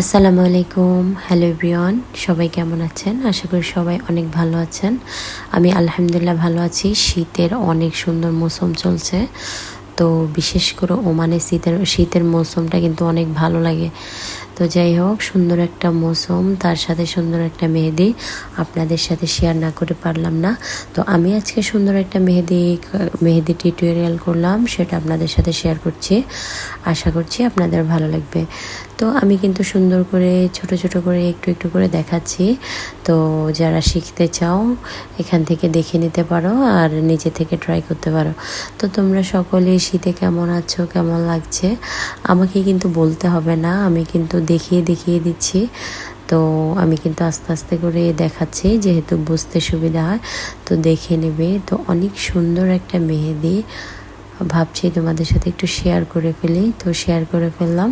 আসসালামু আলাইকুম। Hello everyone, সবাই কেমন আছেন? আশা করি সবাই অনেক ভালো আছেন। আমি আলহামদুলিল্লাহ ভালো আছি। শীতের অনেক সুন্দর মৌসুম চলছে। তো বিশেষ করে ওমানে শীতের মৌসুমটা কিন্তু অনেক ভালো লাগে। তো যাই হোক, সুন্দর একটা মৌসুম, তার সাথে সুন্দর একটা মেহেদি আপনাদের সাথে শেয়ার না করে পারলাম না। তো আমি আজকে সুন্দর একটা মেহেদি টিউটোরিয়াল করলাম, সেটা আপনাদের সাথে শেয়ার করছি। আশা করছি আপনাদের ভালো লাগবে। তো আমি কিন্তু সুন্দর করে ছোট ছোট করে একটু একটু করে দেখাচ্ছি। তো যারা শিখতে চাও এখান থেকে দেখে নিতে পারো আর নিজে থেকে ট্রাই করতে পারো। তো তোমরা সকলে শীতে কেমন আছো, কেমন লাগছে আমাকে কিন্তু বলতে হবে না, আমি কিন্তু দেখিয়ে দেখিয়ে দিচ্ছি। তো আমি কিন্তু আস্তে আস্তে করে দেখাচ্ছি, যেহেতু বুঝতে সুবিধা হয়। তো দেখে নেবে। তো অনেক সুন্দর একটা মেহেদি, ভাবছি তোমাদের সাথে একটু শেয়ার করে ফেলি। তো শেয়ার করে ফেললাম,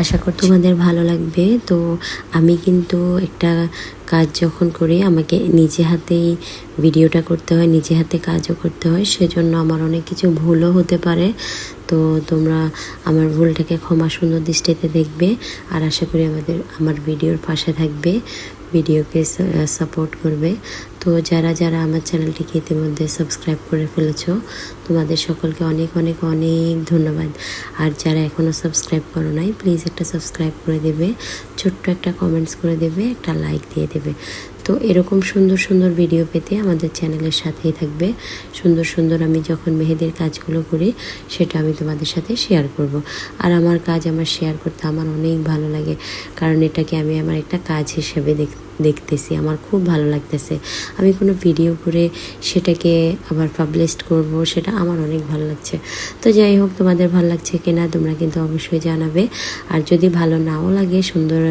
আশা করি তোমাদের ভালো লাগবে। তো আমি কিন্তু একটা কাজ যখন করি আমাকে নিজে হাতেই ভিডিওটা করতে হয়, নিজে হাতে কাজও করতে হয়, সেজন্য আমার অনেক কিছু ভুলও হতে পারে। তো তোমরা আমার ভুলটাকে ক্ষমা সুন্দর দৃষ্টিতে দেখবে আর আশা করি আমার ভিডিওর পাশে থাকবে, ভিডিওকে সাপোর্ট করবে। তো যারা যারা আমার চ্যানেলটিকে ইতিমধ্যে সাবস্ক্রাইব করে ফেলেছো, তোমাদের সকলকে অনেক অনেক অনেক ধন্যবাদ। আর যারা এখনও সাবস্ক্রাইব করো নাই, প্লিজ একটা সাবস্ক্রাইব করে দেবে, ছোট্ট একটা কমেন্টস করে দেবে, একটা লাইক দিয়ে দেবে। তো এরকম সুন্দর সুন্দর ভিডিও পেতে আমাদের চ্যানেলের সাথেই থাকবে। সুন্দর সুন্দর আমি যখন মেহেদির কাজগুলো করি সেটা আমি তোমাদের সাথে শেয়ার করব। আর আমার কাজ আমার শেয়ার করতে আমার অনেক ভালো লাগে, কারণ এটাকে আমি আমার একটা কাজ হিসেবে দেখতেছি, আমার খুব ভালো লাগতেছে। আমি কোনো ভিডিও করে সেটাকে আবার পাবলিশ করব, সেটা আমার অনেক ভালো লাগছে। তো যাই হোক, তোমাদের ভালো লাগছে কিনা তোমরা কিন্তু অবশ্যই জানাবে। আর যদি ভালো নাও লাগে, সুন্দর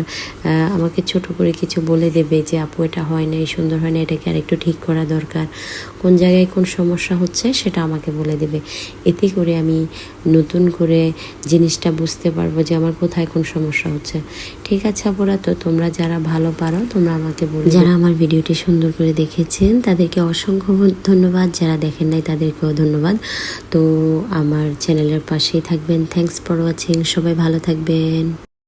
আমাকে ছোট করে কিছু বলে দেবে যে আপু এটা হয় না, এই সুন্দর হয় না, এটাকে আর একটু ঠিক করা দরকার, কোন জায়গায় কোন সমস্যা হচ্ছে সেটা আমাকে বলে দেবে। এতে করে আমি নতুন করে জিনিসটা বুঝতে পারবো যে আমার কোথায় কোন সমস্যা হচ্ছে। ঠিক আছে আপুরা, তো তোমরা যারা ভালো পারো তোমরা আমাকে বলো। যারা আমার ভিডিওটি সুন্দর করে দেখেছেন তাদেরকে অসংখ্য ধন্যবাদ, যারা দেখেন নাই তাদেরকেও ধন্যবাদ। তো আমার চ্যানেলের পাশেই থাকবেন। Thanks for watching. সবাই ভালো থাকবেন।